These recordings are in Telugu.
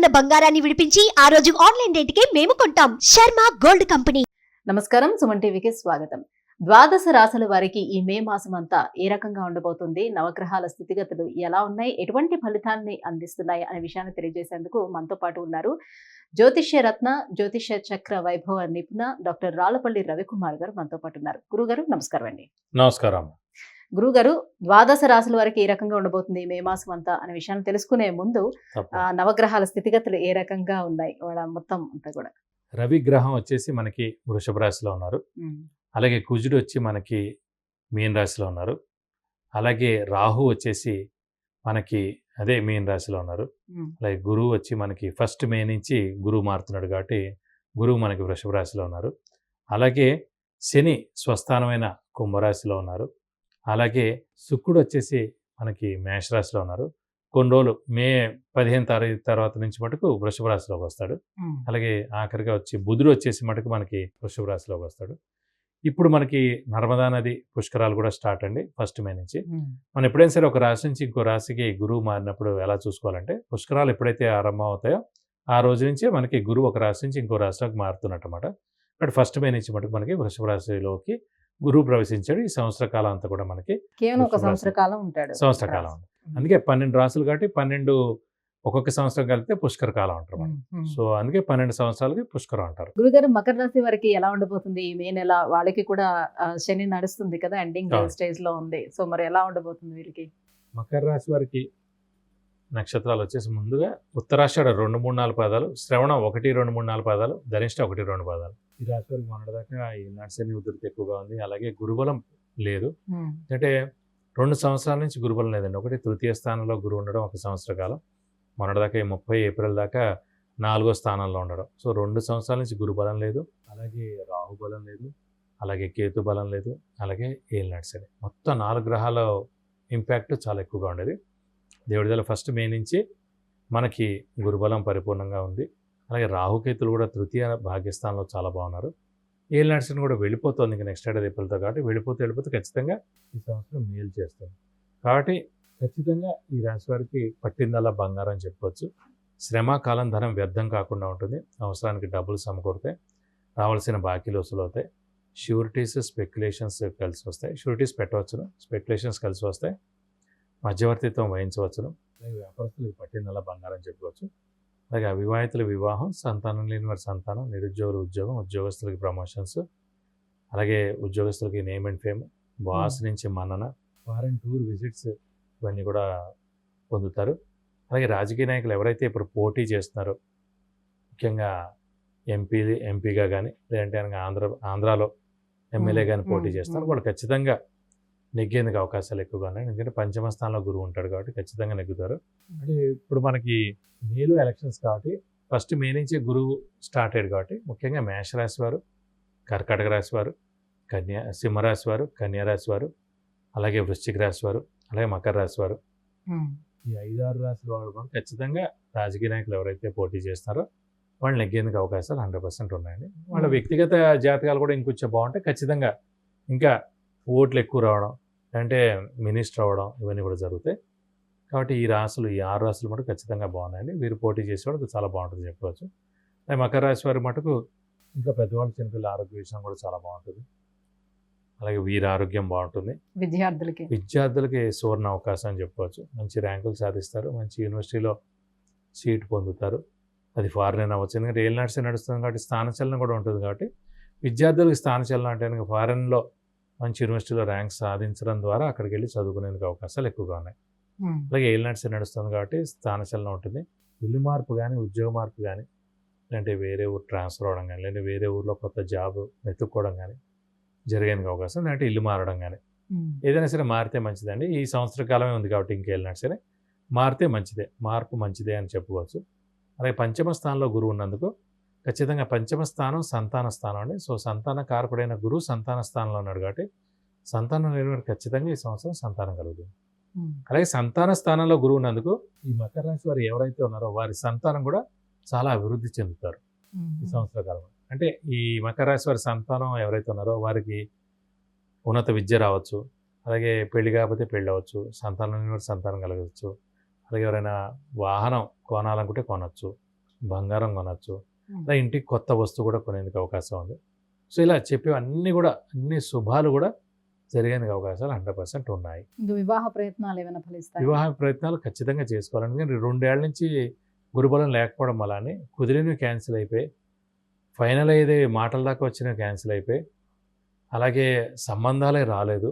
ఉన్న బంగారాన్ని విడిపించి ఆ రోజు ఆన్లైన్ రేటుకే మేము కొంటాం. Sharma gold company. నమస్కారం, సుమన్ టీవీకి స్వాగతం. ద్వాదశ రాశుల వారికి ఈ మే మాసం అంతా ఏ రకంగా ఉండబోతుంది, నవగ్రహాల స్థితిగతులు ఎలా ఉన్నాయి, ఎటువంటి ఫలితాన్ని అందిస్తున్నాయి అనే విషయాన్ని తెలియజేసేందుకు మనతో పాటు ఉన్నారు జ్యోతిష్య రత్న, జ్యోతిష్య చక్ర వైభవ నిపుణ డాక్టర్ రాళ్లపల్లి రవికుమార్ గారు మనతో పాటు ఉన్నారు. గురుగారు నమస్కారం అండి. నమస్కారం. గురుగారు, ద్వాదశ రాశుల వారికి ఏ రకంగా ఉండబోతుంది మే మాసం అంతా అనే విషయాన్ని తెలుసుకునే ముందు నవగ్రహాల స్థితిగతులు ఏ రకంగా ఉన్నాయి వాళ్ళ మొత్తం అంతా కూడా. రవి గ్రహం వచ్చేసి మనకి వృషభ రాశిలో ఉన్నారు. అలాగే కుజుడు వచ్చి మనకి మీన రాశిలో ఉన్నారు. అలాగే రాహు వచ్చేసి మనకి అదే మీన రాశిలో ఉన్నారు. అలాగే గురువు వచ్చి మనకి 1 మే నుంచి గురువు మారుతున్నాడు కాబట్టి గురువు మనకి వృషభ రాశిలో ఉన్నారు. అలాగే శని స్వస్థానమైన కుంభరాశిలో ఉన్నారు. అలాగే శుక్రుడు వచ్చేసి మనకి మేషరాశిలో ఉన్నారు. కొన్ని రోజులు మే 15 తారీఖు తర్వాత నుంచి మటుకు వృషభ రాశిలోకి వస్తాడు. అలాగే ఆఖరిగా వచ్చి బుధుడు వచ్చేసి మటుకు మనకి వృషభ రాశిలోకి వస్తాడు. ఇప్పుడు మనకి నర్మదా నది పుష్కరాలు కూడా స్టార్ట్ అండి 1 మే నుంచి. మనం ఎప్పుడైనా సరే ఒక రాశి నుంచి ఇంకో రాశికి గురువు మారినప్పుడు ఎలా చూసుకోవాలంటే, పుష్కరాలు ఎప్పుడైతే ఆరంభం అవుతాయో ఆ రోజు నుంచే మనకి గురువు ఒక రాశి నుంచి ఇంకో రాశిలోకి మారుతున్నట్టు అనమాట. బట్ 1 మే నుంచి మటుకు మనకి వృషభ రాశిలోకి గురువు ప్రవేశించాడు. ఈ సంవత్సర కాలం అంతా కూడా మనకి కేవలం ఒక సంవత్సర కాలం ఉంటాడు. సంవత్సర కాలం. అందుకే 12 రాసులు కాబట్టి 12 ఒక్కొక్క సంవత్సరం కలిపితే పుష్కర కాలం అంటారు మనం. సో అందుకే 12 సంవత్సరాలకి పుష్కరం అంటారు. గురుగారు, మకర రాశి వారికి ఎలా ఉండబోతుంది ఈ మే నెల? వాళ్ళకి కూడా శని నడుస్తుంది కదా, ఎండింగ్ స్టేజ్ లో ఉంది. సో మరి ఎలా ఉండబోతుంది వీరికి? మకర రాశి వారికి నక్షత్రాలు వచ్చేసి ముందుగా ఉత్తరాషాఢ 2, 3, 4 పాదాలు, శ్రవణం 1, 2, 3, 4 పాదాలు, ధనిష్ట 1, 2 పాదాలు. ఈ రాశి వారికి మొన్నటిదాకా ఈ శని ఉధృతి ఎక్కువగా ఉంది. అలాగే గురుబలం లేదు. అంటే 2 సంవత్సరాల నుంచి గురుబలం లేదండి. ఒకటి తృతీయ స్థానంలో గురువు ఉండడం 1 సంవత్సర కాలం, మొన్నటిదాకా 30 ఏప్రిల్ దాకా 4వ స్థానంలో ఉండడం. సో 2 సంవత్సరాల నుంచి గురుబలం లేదు. అలాగే రాహు బలం లేదు. అలాగే కేతు బలం లేదు. అలాగే ఏలినాటి శని. మొత్తం 4 గ్రహాల ఇంపాక్ట్ చాలా ఎక్కువగా ఉండేది. దేవుడిదల 1 మే నుంచి మనకి గురుబలం పరిపూర్ణంగా ఉంది. అలాగే రాహుకేతులు కూడా తృతీయ భాగ్యస్థానంలో చాలా బాగున్నారు. ఏలినాటి శని కూడా వెళ్ళిపోతుంది ఇంకా నెక్స్ట్ ఏడాది ఏప్రిల్తో, కాబట్టి వెళ్ళిపోతే ఖచ్చితంగా ఈ సంవత్సరం మేలు చేస్తుంది. కాబట్టి ఖచ్చితంగా ఈ రాశి వారికి పట్టిందల్లా బంగారం చెప్పుకోవచ్చు. శ్రమ, కాలం, ధనం వ్యర్థం కాకుండా ఉంటుంది. అవసరానికి డబ్బులు సమకూరుతాయి. రావాల్సిన బాకీలు వసూలు అవుతాయి. షూరిటీస్, స్పెక్యులేషన్స్ కలిసి వస్తాయి. షూరిటీస్ పెట్టవచ్చును, స్పెక్యులేషన్స్ కలిసి వస్తాయి. మధ్యవర్తిత్వం వహించవచ్చును. అలాగే వ్యాపారస్తులకు పట్టిందల్లా బంగారం చెప్పుకోవచ్చు. అలాగే అవివాహితుల వివాహం, సంతానం లేని వారి సంతానం, నిరుద్యోగుల ఉద్యోగం, ఉద్యోగస్తులకి ప్రమోషన్స్, అలాగే ఉద్యోగస్తులకి నేమ్ అండ్ ఫేమ్, బాస్ నుంచి మన్నన, ఫారెన్ టూర్ విజిట్స్ ఇవన్నీ కూడా పొందుతారు. అలాగే రాజకీయ నాయకులు ఎవరైతే ఇప్పుడు పోటీ చేస్తున్నారో, ముఖ్యంగా ఎంపీగా కానీ లేదంటే ఆంధ్రాలో ఎమ్మెల్యే కానీ పోటీ చేస్తున్నారు, వాళ్ళు ఖచ్చితంగా నెగ్గేందుకు అవకాశాలు ఎక్కువగా ఉన్నాయి. ఎందుకంటే 5వ స్థానంలో గురువు ఉంటాడు కాబట్టి ఖచ్చితంగా నెగ్గుతారు. అంటే ఇప్పుడు మనకి మేలో ఎలక్షన్స్ కాబట్టి 1 మే నుంచి గురువు స్టార్ట్ అయ్యాడు కాబట్టి ముఖ్యంగా మేషరాశి వారు, కర్కాటక రాశి వారు, సింహరాశి వారు, కన్యారాశి వారు, అలాగే వృశ్చిక రాశి వారు, అలాగే మకర రాశి వారు, ఈ 5-6 రాశుల వారు కూడా ఖచ్చితంగా రాజకీయ నాయకులు ఎవరైతే పోటీ చేస్తున్నారో వాళ్ళు నెగ్గేందుకు అవకాశాలు 100% ఉన్నాయండి. వాళ్ళ వ్యక్తిగత జాతకాలు కూడా ఇంకొంచెం బాగుంటే ఖచ్చితంగా ఇంకా ఓట్లు ఎక్కువ రావడం, అంటే మినిస్టర్ అవ్వడం, ఇవన్నీ కూడా జరుగుతాయి. కాబట్టి ఈ 6 రాశులు మటుకు ఖచ్చితంగా బాగున్నాయండి. వీరు పోటీ చేసేవాళ్ళకి చాలా బాగుంటుంది చెప్పుకోవచ్చు. అలాగే మకర రాశి వారి మటుకు ఇంకా పెద్దవాళ్ళు, చిన్నపిల్లల ఆరోగ్య విషయం కూడా చాలా బాగుంటుంది. అలాగే వీరి ఆరోగ్యం బాగుంటుంది. విద్యార్థులకి సువర్ణ అవకాశం అని చెప్పుకోవచ్చు. మంచి ర్యాంకులు సాధిస్తారు. మంచి యూనివర్సిటీలో సీట్ పొందుతారు. అది ఫారెన్ అవ్వచ్చు. ఎందుకంటే ఏలినాటి శని నడుస్తుంది కాబట్టి స్థానచలనం కూడా ఉంటుంది. కాబట్టి విద్యార్థులకి స్థానచలనం అంటే కనుక ఫారెన్లో మంచి యూనివర్సిటీలో ర్యాంక్ సాధించడం ద్వారా అక్కడికి వెళ్ళి చదువుకునేందుకు అవకాశాలు ఎక్కువగా ఉన్నాయి. అలాగే ఏలినాటి శని నడుస్తుంది కాబట్టి స్థానచలనం ఉంటుంది. ఇల్లు మార్పు కానీ, ఉద్యోగ మార్పు కానీ, లేదంటే వేరే ఊరు ట్రాన్స్ఫర్ అవ్వడం కానీ, లేదంటే వేరే ఊర్లో కొత్త జాబ్ వెతుక్కోవడం కానీ జరిగేందుకు అవకాశం, లేదంటే ఇల్లు మారడం కానీ, ఏదైనా సరే మారితే మంచిదండి. ఈ సంవత్సర కాలమే ఉంది కాబట్టి ఇంకేలినాటి సరే మారితే మంచిదే, మార్పు మంచిదే అని చెప్పుకోవచ్చు. అలాగే 5వ స్థానంలో గురువు ఉన్నందుకు ఖచ్చితంగా 5వ స్థానం సంతాన స్థానం అండి. సో సంతాన కారకుడైన గురువు సంతాన స్థానంలో ఉన్నాడు కాబట్టి సంతానం లేని వారికి ఖచ్చితంగా ఈ సంవత్సరం సంతానం కలుగుతుంది. అలాగే సంతాన స్థానంలో గురువు ఉన్నందుకు ఈ మకర రాశి వారు ఎవరైతే ఉన్నారో వారి సంతానం కూడా చాలా అభివృద్ధి చెందుతారు ఈ సంవత్సర కాలంలో. అంటే ఈ మకర రాశి వారి సంతానం ఎవరైతే ఉన్నారో వారికి ఉన్నత విద్య రావచ్చు, అలాగే పెళ్లి కాకపోతే పెళ్ళి అవ్వచ్చు, సంతానం లేని వారి సంతానం కలగవచ్చు, అలాగే ఎవరైనా వాహనం కొనాలనుకుంటే కొనవచ్చు, బంగారం కొనవచ్చు, ఇలా ఇంటికి కొత్త వస్తువు కూడా కొనేందుకు అవకాశం ఉంది. సో ఇలా చెప్పేవన్నీ కూడా అన్ని శుభాలు కూడా జరిగేందుకు అవకాశాలు 100% ఉన్నాయి. ఇంకా వివాహ ప్రయత్నాలు ఏమైనా ఫలిస్తాయి? వివాహ ప్రయత్నాలు ఖచ్చితంగా చేసుకోవాలి. ఎందుకంటే 2 ఏళ్ల నుంచి గురుబలం లేకపోవడం వల్లనే కుదిరినవి క్యాన్సిల్ అయిపోయి, ఫైనల్ అయ్యేది మాటల దాకా వచ్చినవి క్యాన్సిల్ అయిపోయి, అలాగే సంబంధాలే రాలేదు,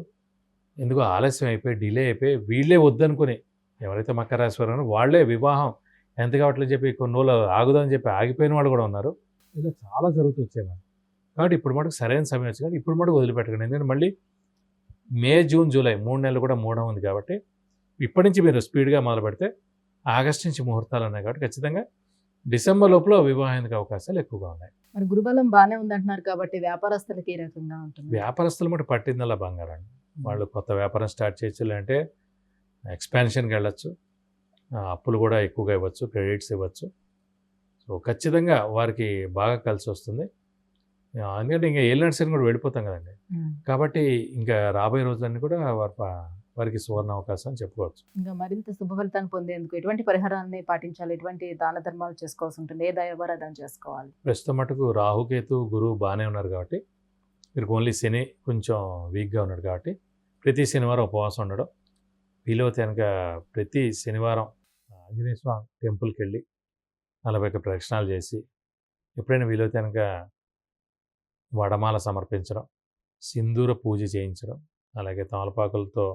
ఎందుకో ఆలస్యం అయిపోయి డిలే అయిపోయి వీళ్ళే వద్దనుకుని ఎవరైతే మకర రాశి వారు వాళ్ళే వివాహం ఎంత కావట్లేదు చెప్పి కొన్ని రోజులు ఆగుదని చెప్పి ఆగిపోయిన వాళ్ళు కూడా ఉన్నారు. ఇలా చాలా జరుగుతూ వచ్చాయి మనం. కాబట్టి ఇప్పుడు మటుకు సరైన సమయం వచ్చింది. ఇప్పుడు మటుకు వదిలిపెట్టకండి. ఎందుకంటే మళ్ళీ మే, జూన్, జూలై 3 నెలలు కూడా మూఢం ఉంది కాబట్టి ఇప్పటి నుంచి మీరు స్పీడ్గా మొదలు పెడితే ఆగస్టు నుంచి ముహూర్తాలు ఉన్నాయి కాబట్టి ఖచ్చితంగా డిసెంబర్ లోపల వివాహానికి అవకాశాలు ఎక్కువగా ఉన్నాయి. మరి గురుబలం బాగానే ఉందంటున్నారు కాబట్టి వ్యాపారస్తులకి ఏ రకంగా ఉంటుంది? వ్యాపారస్తులు మటు పట్టిందల్లా బంగారం. వాళ్ళు కొత్త వ్యాపారం స్టార్ట్ చేయొచ్చు, లేదంటే ఎక్స్పాన్షన్కి వెళ్ళచ్చు, అప్పులు కూడా ఎక్కువగా ఇవ్వచ్చు, క్రెడిట్స్ ఇవ్వచ్చు. సో ఖచ్చితంగా వారికి బాగా కలిసి వస్తుంది. ఎందుకంటే ఇంకా ఏలినాటి శని కూడా వెళ్ళిపోతాం కదండి. కాబట్టి ఇంకా రాబోయే రోజులన్నీ కూడా వారికి సువర్ణ అవకాశం అని చెప్పుకోవచ్చు. ఇంకా మరింత శుభ ఫలితాన్ని పొందేందుకు ఎటువంటి పరిహారాన్ని పాటించాలి, ఎటువంటి దాన ధర్మాలు చేసుకోవాల్సి ఉంటుంది, ఏ దైవారాధన చేసుకోవాలి? ప్రస్తుతం మటుకు రాహుకేతు గురువు బాగానే ఉన్నారు కాబట్టి మీరు ఓన్లీ శని కొంచెం వీక్గా ఉన్నాడు కాబట్టి ప్రతి శనివారం ఉపవాసం ఉండడం, వీలైతే కనుక ప్రతి శనివారం ఆంజనేయ స్వామి టెంపుల్కి వెళ్ళి 41 ప్రదక్షిణాలు చేసి, ఎప్పుడైనా వీలైతే కనుక వడమాల సమర్పించడం, సింధూర పూజ చేయించడం, అలాగే తమలపాకులతో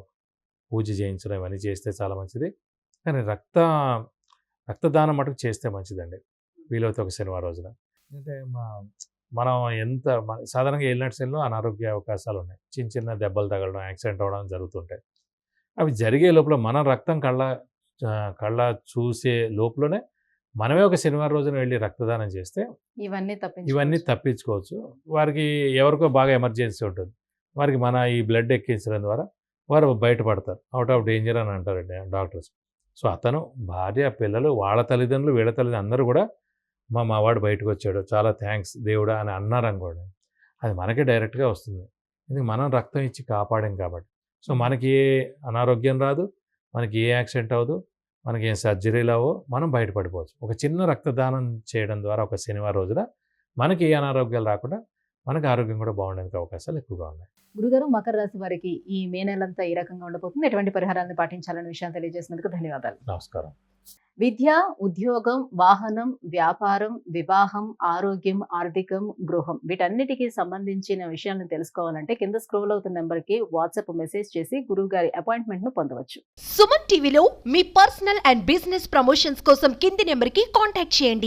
పూజ చేయించడం, ఇవన్నీ చేస్తే చాలా మంచిది. కానీ రక్తదానం మటుకు చేస్తే మంచిదండి వీలైతే ఒక శనివారం రోజున. అంటే మనం సాధారణంగా ఏలినాటి శనిలో అనారోగ్య అవకాశాలు ఉన్నాయి. చిన్న చిన్న దెబ్బలు తగలడం, యాక్సిడెంట్ అవ్వడం జరుగుతుంటాయి. అవి జరిగే లోపల మన రక్తం కళ్ళ చూసే లోపలనే మనమే ఒక శనివారం రోజున వెళ్ళి రక్తదానం చేస్తే ఇవన్నీ తప్పించుకోవచ్చు. వారికి ఎవరికో బాగా ఎమర్జెన్సీ ఉంటుంది, వారికి మన ఈ బ్లడ్ ఎక్కించడం ద్వారా వారు బయటపడతారు, అవుట్ ఆఫ్ డేంజర్ అని అంటారండి డాక్టర్స్. సో అతను భార్య, పిల్లలు, వాళ్ళ తల్లిదండ్రులు, వీళ్ళ తల్లిదండ్రులు అందరూ కూడా మా వాడు బయటకు వచ్చాడు, చాలా థ్యాంక్స్ దేవుడా అని అన్నారు అనుకోండి, అది మనకే డైరెక్ట్గా వస్తుంది. ఎందుకు మనం రక్తం ఇచ్చి కాపాడాం కాబట్టి. సో మనకి ఏ అనారోగ్యం రాదు, మనకి ఏ యాక్సిడెంట్ అవ్వదు, మనకి ఏం సర్జరీలు అవ్వో, మనం బయటపడిపోవచ్చు. ఒక చిన్న రక్తదానం చేయడం ద్వారా ఒక శనివారం రోజున మనకి ఏ అనారోగ్యాలు రాకుండా మనకి ఆరోగ్యం కూడా బాగుండేందుకు అవకాశాలు ఎక్కువగా ఉన్నాయి. గురుగారు, మకర రాశి వారికి ఈ మే నెలంతా ఈ రకంగా ఉండబోతుంది, ఎటువంటి పరిహారాన్ని పాటించాలనే విషయాన్ని తెలియజేసినందుకు ధన్యవాదాలు. నమస్కారం. విద్య, ఉద్యోగం, వాహనం, వ్యాపారం, వివాహం, ఆరోగ్యం, ఆర్థికం, గృహం వీటన్నిటికీ సంబంధించిన విషయాలను తెలుసుకోవాలంటే కింద స్క్రోల్ అవుతున్న నెంబర్కి వాట్సాప్ మెసేజ్ చేసి గురువు గారి అపాయింట్మెంట్ ను పొందవచ్చు. సుమన్ టీవీలో మీ పర్సనల్ అండ్ బిజినెస్ ప్రమోషన్స్ కోసం కింది నెంబర్కి కాంటాక్ట్ చేయండి.